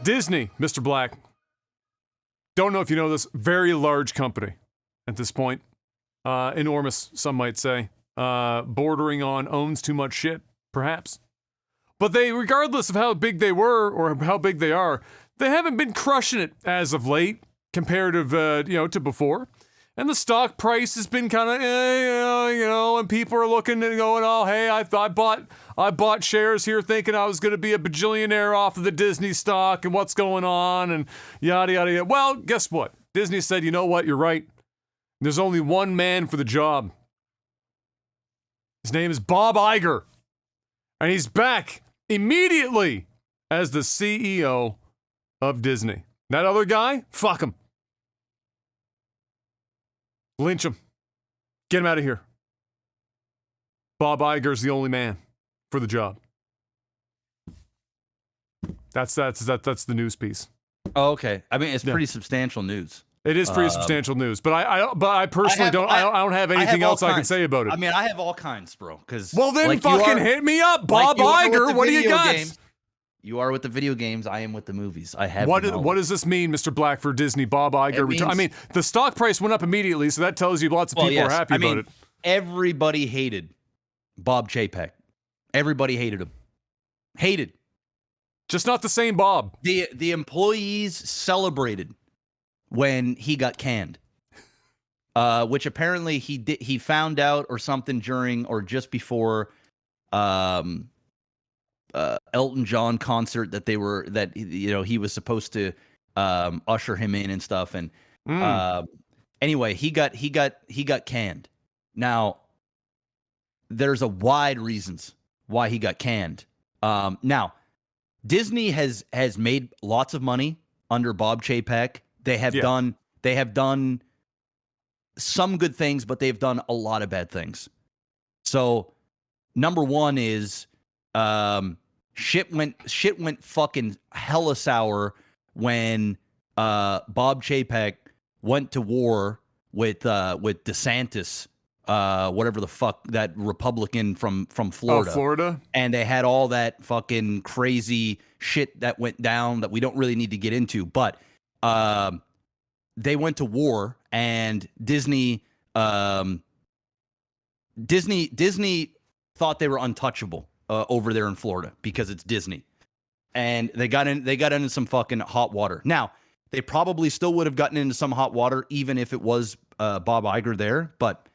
Disney, Mr. Black. Don't know if you know this. Very large company at this point. Enormous, some might say. Bordering on owns too much shit, perhaps. But they, regardless of how big they were or how big they are, they haven't been crushing it as of late, comparative, to before. And the stock price has been kind of, and people are looking and going, oh, hey, I bought shares here thinking I was going to be a bajillionaire off of the Disney stock and what's going on and yada, yada, yada. Well, guess what? Disney said, you know what? You're right. There's only one man for the job. His name is Bob Iger. And he's back immediately as the CEO of Disney. That other guy? Fuck him. Lynch him. Get him out of here. Bob Iger's the only man for the job. That's the news piece. Oh, okay. I mean, it's pretty substantial news. It is pretty substantial news, but I personally don't have anything else I can say about it. I mean, I have all kinds, bro. Well, then fucking hit me up, Bob Iger. What do you got? Games. You are with the video games. I am with the movies. I have. What does this mean, Mr. Black, for Disney? Bob Iger. I mean, the stock price went up immediately, so that tells you lots of people are happy about it. Everybody hated Bob Chapek. Everybody hated him. Hated. Just not the same Bob. The employees celebrated when he got canned, which apparently he found out or something during or just before Elton John concert that he was supposed to usher him in and stuff, and anyway he got canned. Now there's a wide reasons why he got canned. Now Disney has made lots of money under Bob Chapek. They have done some good things, but they've done a lot of bad things. So number one is shit went fucking hella sour when Bob Chapek went to war with DeSantis, whatever the fuck, that Republican from Florida. Oh, Florida? And they had all that fucking crazy shit that went down that we don't really need to get into, but they went to war, and Disney thought they were untouchable over there in Florida because it's Disney, and they got into some fucking hot water. Now they probably still would have gotten into some hot water even if it was Bob Iger there, but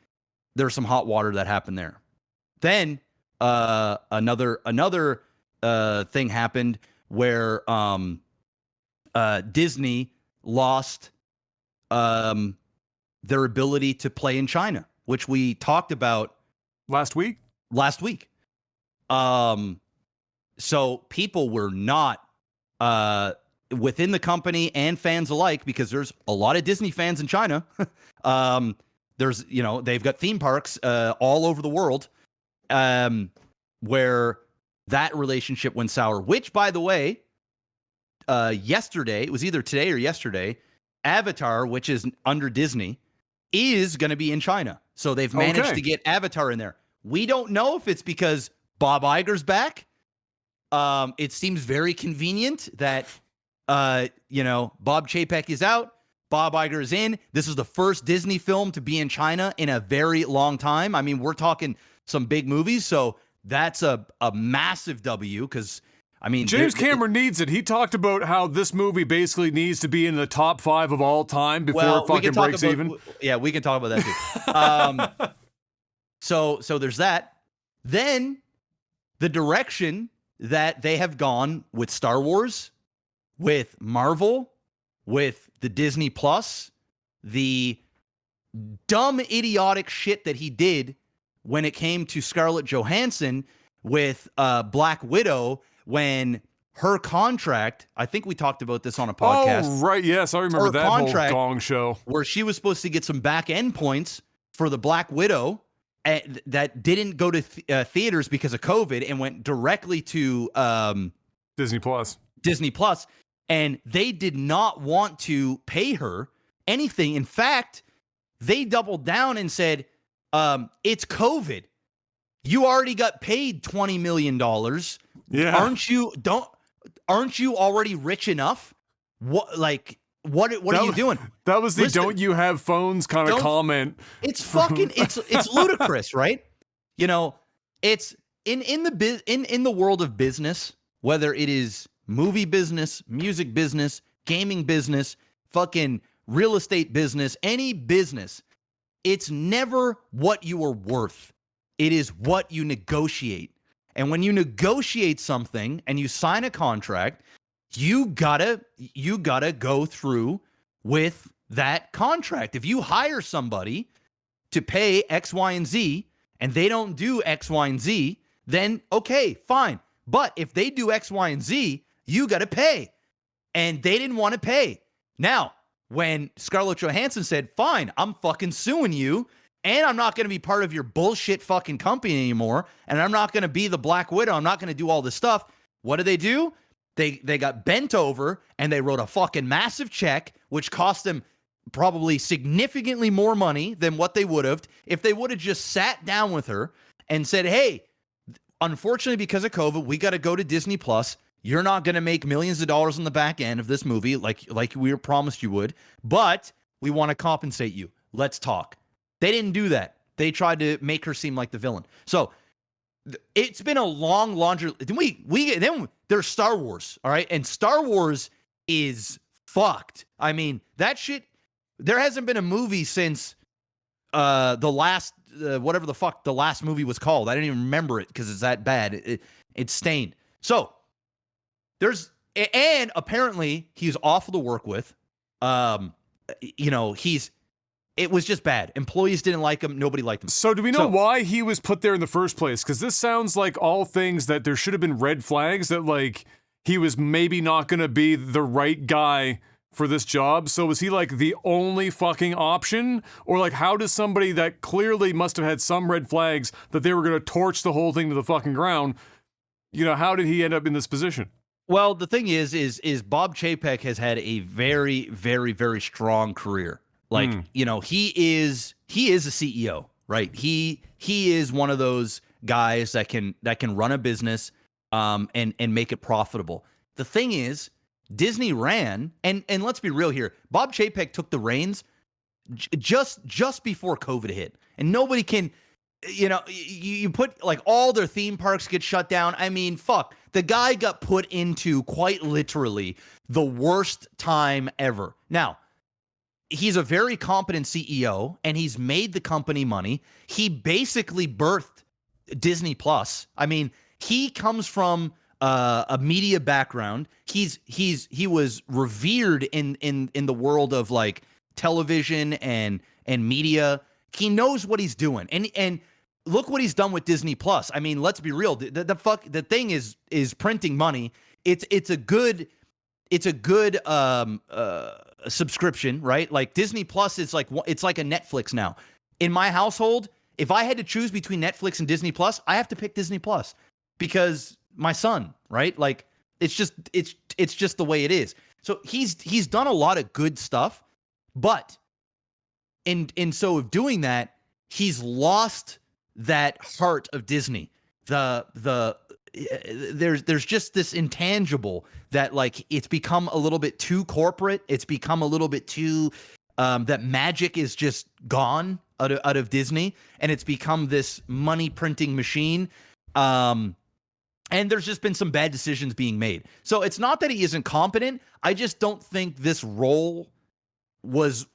there's some hot water that happened there. Then another thing happened where Disney lost their ability to play in China, which we talked about last week. So people were not within the company and fans alike, because there's a lot of Disney fans in China. There's, they've got theme parks all over the world, where that relationship went sour, which, by the way, yesterday, it was either today or yesterday, Avatar, which is under Disney, is going to be in China. So they've managed to get Avatar in there. We don't know if it's because Bob Iger's back. It seems very convenient that, Bob Chapek is out, Bob Iger is in. This is the first Disney film to be in China in a very long time. I mean, we're talking some big movies, so that's a massive W, because James Cameron needs it. He talked about how this movie basically needs to be in the top 5 of all time before it fucking breaks even. Yeah, we can talk about that too. So there's that. Then the direction that they have gone with Star Wars, with Marvel, with the Disney Plus, the dumb, idiotic shit that he did when it came to Scarlett Johansson with Black Widow, when her contract, I think we talked about this on a podcast. Oh, right. Yes, I remember that whole gong show. Where she was supposed to get some back end points for the Black Widow that didn't go to theaters because of COVID and went directly to Disney Plus. And they did not want to pay her anything. In fact, they doubled down and said, it's COVID. You already got paid $20 million. Yeah. aren't you already rich enough? What are you doing? That was the Listen, don't you have phones kind of comment. It's fucking it's ludicrous, right? You know, it's in the world of business, whether it is movie business, music business, gaming business, fucking real estate business, any business, it's never what you are worth. It is what you negotiate. And when you negotiate something and you sign a contract, you gotta go through with that contract. If you hire somebody to pay X, Y, and Z, and they don't do X, Y, and Z, then okay, fine. But if they do X, Y, and Z, you gotta pay. And they didn't want to pay. Now, when Scarlett Johansson said, fine, I'm fucking suing you, and I'm not going to be part of your bullshit fucking company anymore, and I'm not going to be the Black Widow, I'm not going to do all this stuff, what do? They got bent over, and they wrote a fucking massive check, which cost them probably significantly more money than what they would have if they would have just sat down with her and said, hey, unfortunately, because of COVID, we got to go to Disney Plus. You're not going to make millions of dollars on the back end of this movie like we were promised you would, but we want to compensate you. Let's talk. They didn't do that. They tried to make her seem like the villain. So it's been a long laundry. Then there's Star Wars, all right? And Star Wars is fucked. I mean, that shit, there hasn't been a movie since the last, whatever the fuck the last movie was called. I didn't even remember it because it's that bad. It's stained. So and apparently he's awful to work with. It was just bad. Employees didn't like him. Nobody liked him. So do we know why he was put there in the first place? Because this sounds like all things that there should have been red flags that like he was maybe not going to be the right guy for this job. So was he like the only fucking option? Or like how does somebody that clearly must have had some red flags that they were going to torch the whole thing to the fucking ground, how did he end up in this position? Well, the thing is Bob Chapek has had a very, very, very strong career. Like, he is a CEO, right? He is one of those guys that can run a business and make it profitable. The thing is, Disney ran, and let's be real here, Bob Chapek took the reins just before COVID hit. And nobody can, you put like all their theme parks get shut down. I mean, fuck. The guy got put into quite literally the worst time ever. Now, he's a very competent CEO and he's made the company money. He basically birthed Disney Plus. I mean, he comes from a media background. He was revered in the world of like television and media. He knows what he's doing. And look what he's done with Disney Plus. I mean, let's be real. The thing is printing money. It's a good subscription, right? Like Disney Plus is like it's like a Netflix now. In my household, if I had to choose between Netflix and Disney Plus, I have to pick Disney Plus because my son, right? Like it's just the way it is. So he's done a lot of good stuff, but in so of doing that, he's lost that heart of Disney. There's just this intangible that like it's become a little bit too corporate. It's become a little bit too that magic is just gone out of Disney, and it's become this money printing machine. And there's just been some bad decisions being made. So it's not that he isn't competent. I just don't think this role was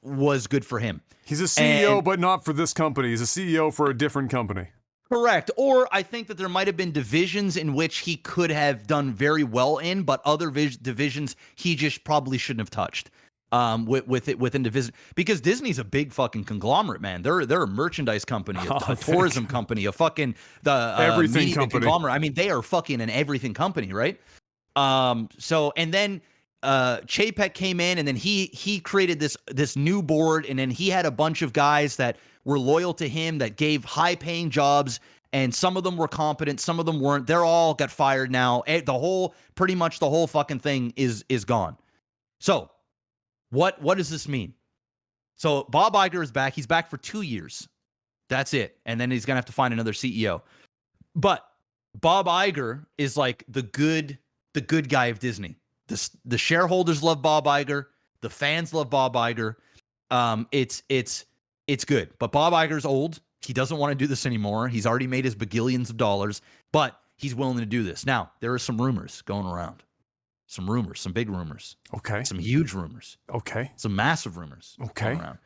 good for him. He's a CEO, but not for this company. He's a CEO for a different company. Correct. Or I think that there might have been divisions in which he could have done very well in, but other divisions he just probably shouldn't have touched. Within division, because Disney's a big fucking conglomerate, man. They're a merchandise company, a tourism company, a fucking everything company. Conglomerate. I mean, they are fucking an everything company, right? So and then Chapek came in, and then he created this new board, and then he had a bunch of guys that were loyal to him that gave high paying jobs, and some of them were competent, some of them weren't. They're all got fired now. Pretty much the whole fucking thing is gone. So what does this mean? So Bob Iger is back. He's back for 2 years. That's it. And then he's going to have to find another CEO. But Bob Iger is like the good the good guy of Disney. The shareholders love Bob Iger. The fans love Bob Iger. It's good. But Bob Iger's old. He doesn't want to do this anymore. He's already made his bagillions of dollars, but he's willing to do this. Now, there are some rumors going around. Some big rumors. Okay. Some huge rumors. Okay. Some massive rumors. Okay. Going around.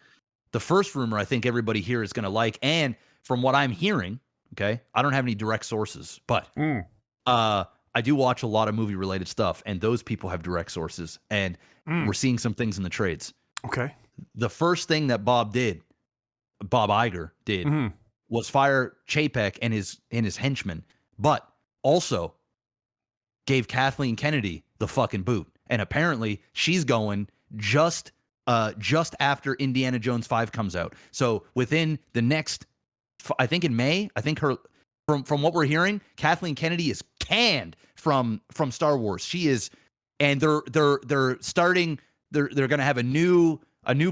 The first rumor I think everybody here is going to like, and from what I'm hearing, okay, I don't have any direct sources, but I do watch a lot of movie-related stuff, and those people have direct sources, and we're seeing some things in the trades. Okay. The first thing that Bob Iger did, was fire Chapek and his henchmen, but also gave Kathleen Kennedy the fucking boot. And apparently she's going just after Indiana Jones 5 comes out. So within the next, I think in May, from what we're hearing, Kathleen Kennedy is canned from Star Wars. She is, and they're starting. They're going to have a new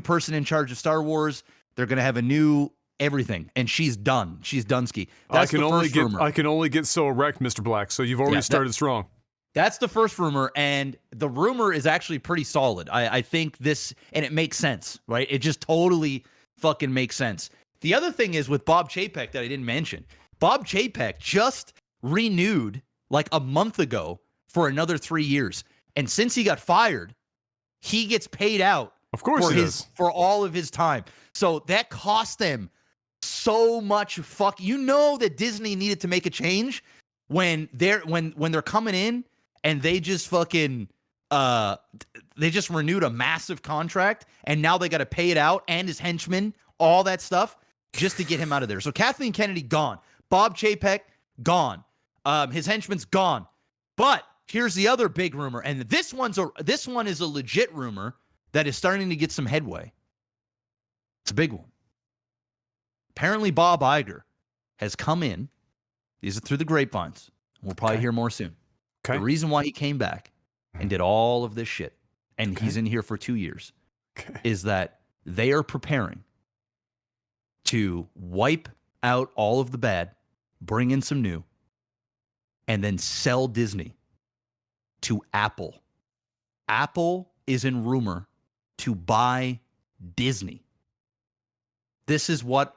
person in charge of Star Wars. They're going to have a new everything, and she's done. She's Dunsky. That's the first rumor. I can only get so erect, Mr. Black. So you've already started strong. That's the first rumor, and the rumor is actually pretty solid. I think this, and it makes sense, right? It just totally fucking makes sense. The other thing is with Bob Chapek that I didn't mention. Bob Chapek just renewed like a month ago for another 3 years, and since he got fired, he gets paid out. Of course he does. For all of his time. So that cost them so much you know that Disney needed to make a change when they're coming in and they just fucking they just renewed a massive contract and now they got to pay it out and his henchmen, all that stuff just to get him out of there. So Kathleen Kennedy gone. Bob Chapek gone. His henchman's gone. But here's the other big rumor, and this one is a legit rumor that is starting to get some headway. It's a big one. Apparently, Bob Iger has come in. These are through the grapevines. We'll probably hear more soon. Okay. The reason why he came back and did all of this shit, and he's in here for 2 years, is that they are preparing to wipe out all of the bad, bring in some new, and then sell Disney to Apple. Apple is in rumor to buy Disney. This is what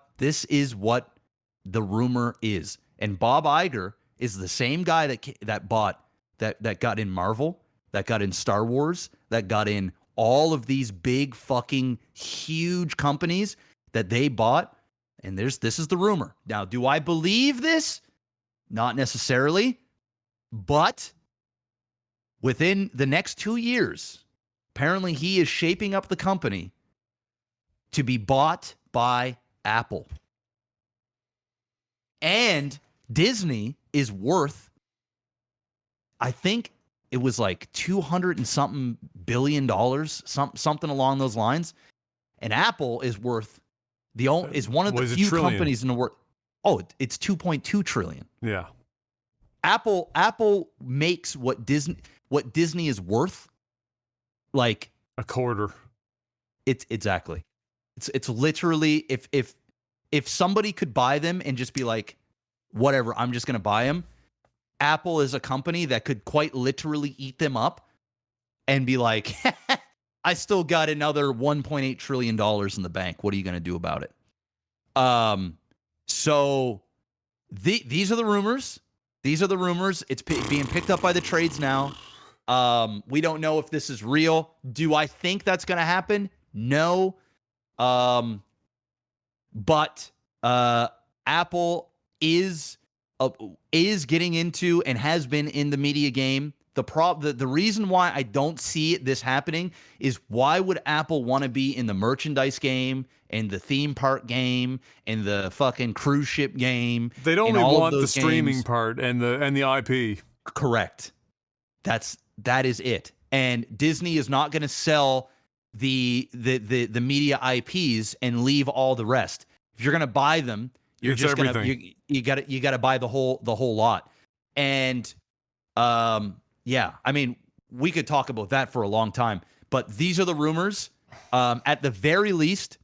the rumor is. And Bob Iger is the same guy that got in Marvel, that got in Star Wars, that got in all of these big fucking huge companies that they bought. And this is the rumor. Now, do I believe this? Not necessarily. But within the next 2 years, apparently he is shaping up the company to be bought by Apple. And Disney is worth, I think it was like $200 and something billion, something along those lines. And Apple is worth is one of the few companies in the world. Oh, it's 2.2 trillion. Yeah. Apple makes what Disney is worth like a quarter. It's exactly. It's literally if somebody could buy them and just be like, whatever, I'm just going to buy them. Apple is a company that could quite literally eat them up and be like, I still got another $1.8 trillion in the bank. What are you going to do about it? So these are the rumors. These are the rumors. It's being picked up by the trades now. We don't know if this is real. Do I think that's going to happen? No. But Apple is getting into and has been in the media game. The reason why I don't see this happening is why would Apple want to be in the merchandise game and the theme park game and the fucking cruise ship game? They'd only want the streaming part and the IP. Correct. That is it. And Disney is not going to sell the media IPs and leave all the rest. If you're going to buy them, you're just going to you got to buy the whole lot. And yeah, I mean, we could talk about that for a long time, but these are the rumors. At the very least,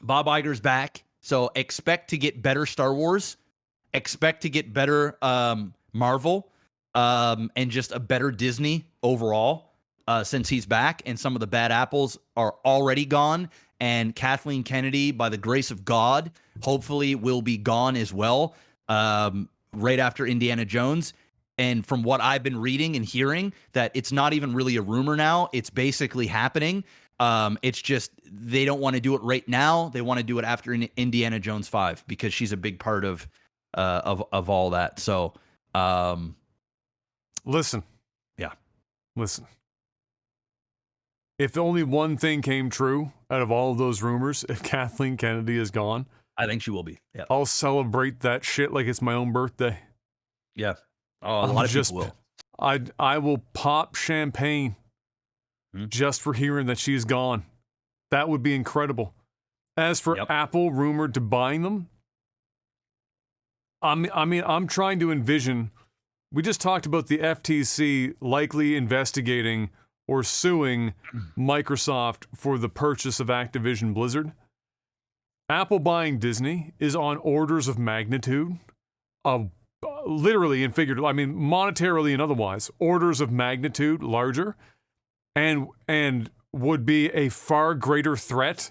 Bob Iger's back, so expect to get better Star Wars, expect to get better Marvel. and just a better Disney overall since he's back, and some of the bad apples are already gone. And Kathleen Kennedy, by the grace of God, hopefully will be gone as well right after Indiana Jones. And from what I've been reading and hearing, that it's not even really a rumor now. It's basically happening. It's just they don't want to do it right now. They want to do it after Indiana Jones 5 because she's a big part of all that. So, listen. Yeah. Listen. If only one thing came true out of all of those rumors, if Kathleen Kennedy is gone, I think she will be. Yeah. I'll celebrate that shit like it's my own birthday. Yeah. Oh, a lot of people will. I will pop champagne just for hearing that she's gone. That would be incredible. As for Apple rumored to buying them, I mean, I'm trying to envision. We just talked about the FTC likely investigating or suing Microsoft for the purchase of Activision Blizzard. Apple buying Disney is on orders of magnitude of literally and figuratively, I mean, monetarily and otherwise, orders of magnitude larger, and would be a far greater threat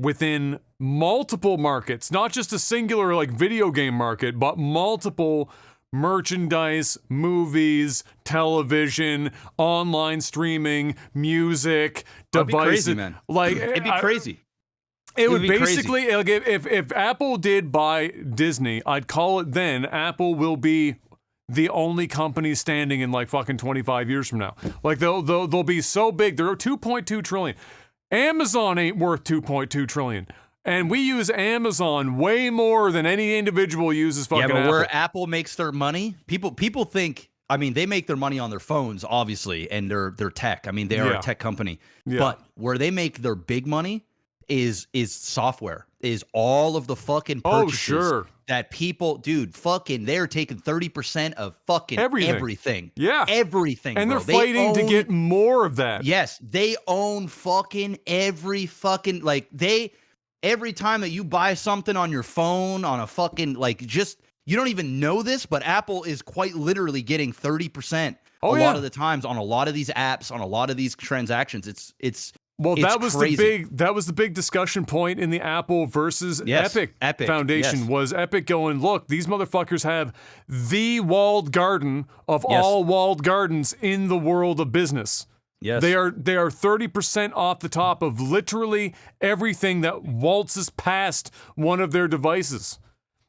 within multiple markets, not just a singular like video game market, but multiple merchandise, movies, television, online streaming, music, devices. Crazy, man. Like it'd be crazy. It would basically, like, if Apple did buy Disney, I'd call it then Apple will be the only company standing in like fucking 25 years from now. Like they'll be so big. They're 2.2 trillion. Amazon ain't worth 2.2 trillion. And we use Amazon way more than any individual uses fucking Apple. Yeah, but where Apple makes their money, people think, I mean, they make their money on their phones, obviously, and their tech. I mean, they are a tech company. Yeah. But where they make their big money is software, is all of the fucking purchases that people, dude, fucking, they're taking 30% of fucking everything. Yeah. Everything, and they're fighting to get more of that. Yes, they own fucking every fucking, like, every time that you buy something on your phone, on a fucking, like, just, you don't even know this, but Apple is quite literally getting 30% a lot of the times on a lot of these apps, on a lot of these transactions. It's that was crazy. the big discussion point in the Apple versus Epic Foundation was Epic going, look, these motherfuckers have the walled garden of all walled gardens in the world of business. Yes. They are 30% off the top of literally everything that waltzes past one of their devices,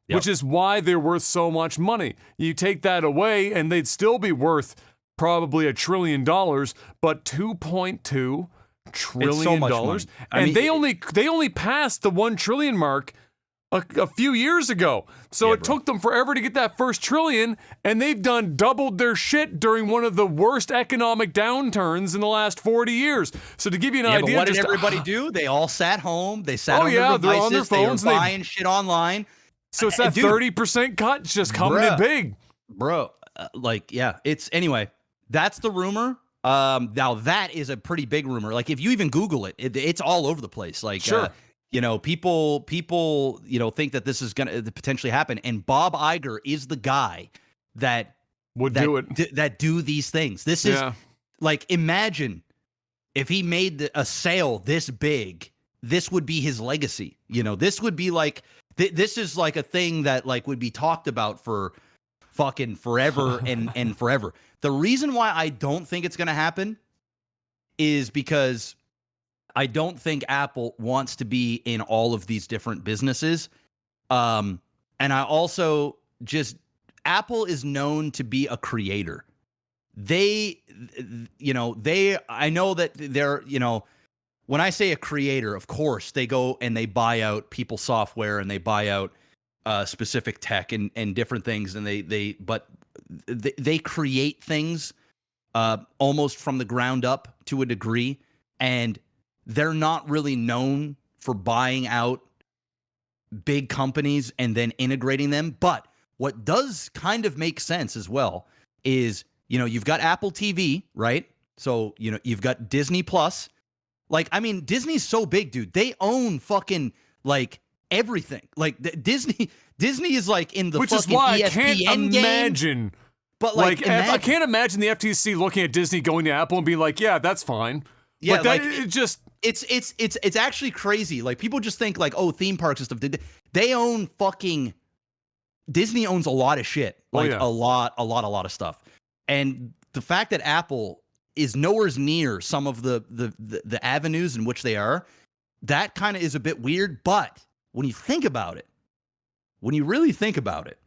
which is why they're worth so much money. You take that away and they'd still be worth probably $1 trillion, but $2.2 trillion. And they only passed the 1 trillion mark a few years ago. So it took them forever to get that first trillion, and they've doubled their shit during one of the worst economic downturns in the last 40 years. So to give you an idea, but what did everybody do? They all sat home. They sat on their devices. They're on their phones. They were buying shit online. So it's that 30% cut just coming in big. Bro, it's anyway, that's the rumor. Now that is a pretty big rumor. Like, if you even Google it, it's all over the place. Like, people, think that this is going to potentially happen. And Bob Iger is the guy that do it. That do these things. This is like, imagine if he made a sale this big, this would be his legacy. This would be like, this is like a thing that like would be talked about for fucking forever and forever. The reason why I don't think it's going to happen is because I don't think Apple wants to be in all of these different businesses. And I also Apple is known to be a creator. I know that they're, when I say a creator, of course, they go and they buy out people's software and they buy out specific tech and different things. And they create things almost from the ground up to a degree. And they're not really known for buying out big companies and then integrating them. But what does kind of make sense as well is, you've got Apple TV, right? So, you've got Disney Plus. Like, I mean, Disney's so big, dude. They own fucking, like, everything. Like, Disney is, like, in the which fucking is why ESPN I can't imagine But Like, imagine, I can't imagine the FTC looking at Disney, going to Apple, and being like, "Yeah, that's fine." Yeah, like that, like, it just it's actually crazy. Like people just think like, oh, theme parks and stuff. They own fucking Disney owns a lot of shit. Like a lot of stuff. And the fact that Apple is nowhere near some of the avenues in which they are, that kind of is a bit weird. But when you think about it, when you really think about it,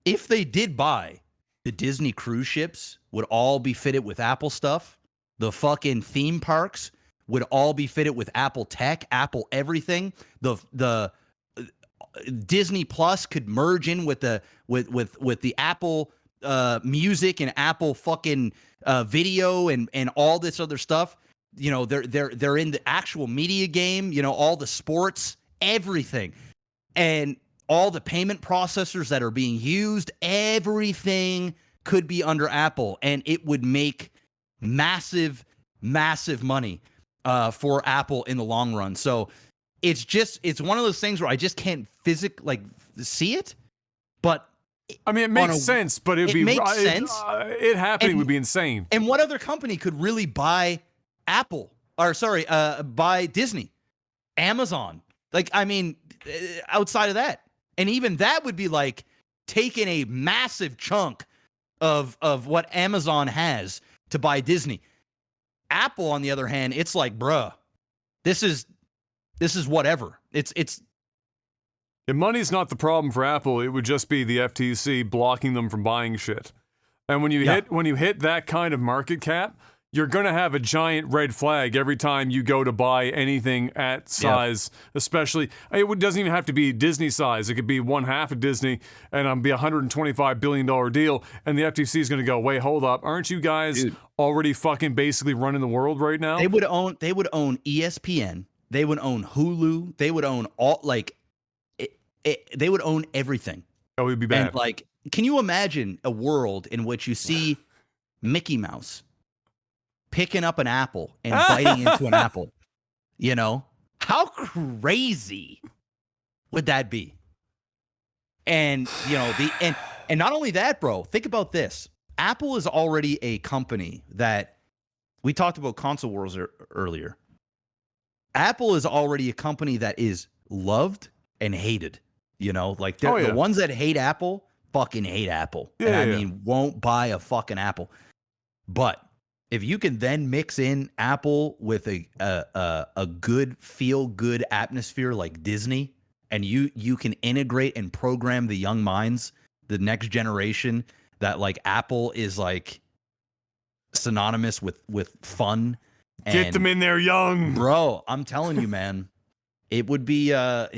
if they did buy the Disney cruise ships, would all be fitted with Apple stuff. The fucking theme parks would all be fitted with Apple tech, Apple everything. The Disney Plus could merge in with the Apple music and Apple fucking video and all this other stuff. You know, they're in the actual media game. You know, all the sports, everything, and all the payment processors that are being used. Everything could be under Apple, and it would make massive money for Apple in the long run. So it's one of those things where I just can't physically see it. But I mean, it makes sense, but it makes sense. It happening would be insane. And what other company could really buy Apple? Or sorry, buy Disney, Amazon? Like, I mean, outside of that, and even that would be like taking a massive chunk of what Amazon has to buy Disney. Apple, on the other hand, it's like, bruh, this is whatever. It's If money's not the problem for Apple, it would just be the FTC blocking them from buying shit. And when you hit that kind of market cap, you're going to have a giant red flag every time you go to buy anything at size, especially. It doesn't even have to be Disney size. It could be one half of Disney and be a $125 billion deal. And the FTC is going to go, wait, hold up. Aren't you guys already fucking basically running the world right now? They would own ESPN. They would own Hulu. They would own all, like, they would own everything. That would be bad. And, like, can you imagine a world in which you see Mickey Mouse picking up an apple and biting into an apple? You know, how crazy would that be? And you know, and not only that, bro, think about this. Apple is already a company that we talked about console wars earlier. Apple is already a company that is loved and hated. You know, like the ones that hate Apple fucking hate Apple. And I mean, won't buy a fucking Apple. But if you can then mix in Apple with a good feel-good atmosphere like Disney, and you can integrate and program the young minds, the next generation, that like Apple is like synonymous with fun. Get them in there young. Bro, I'm telling you, man. It'd be a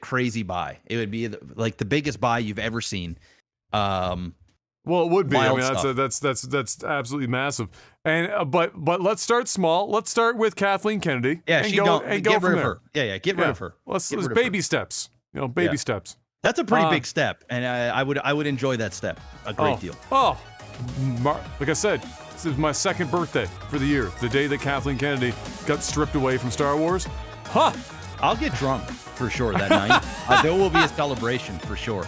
crazy buy. It would be like the biggest buy you've ever seen. Well, it would be. I mean, that's absolutely massive. And but let's start small. Let's start with Kathleen Kennedy. Yeah, and go from there. Yeah, get rid of her. Let's baby steps. You know, baby steps. That's a pretty big step, and I would enjoy that step a great deal. Like I said, this is my second birthday for the year. The day that Kathleen Kennedy got stripped away from Star Wars. I'll get drunk for sure that night. There will be a celebration for sure.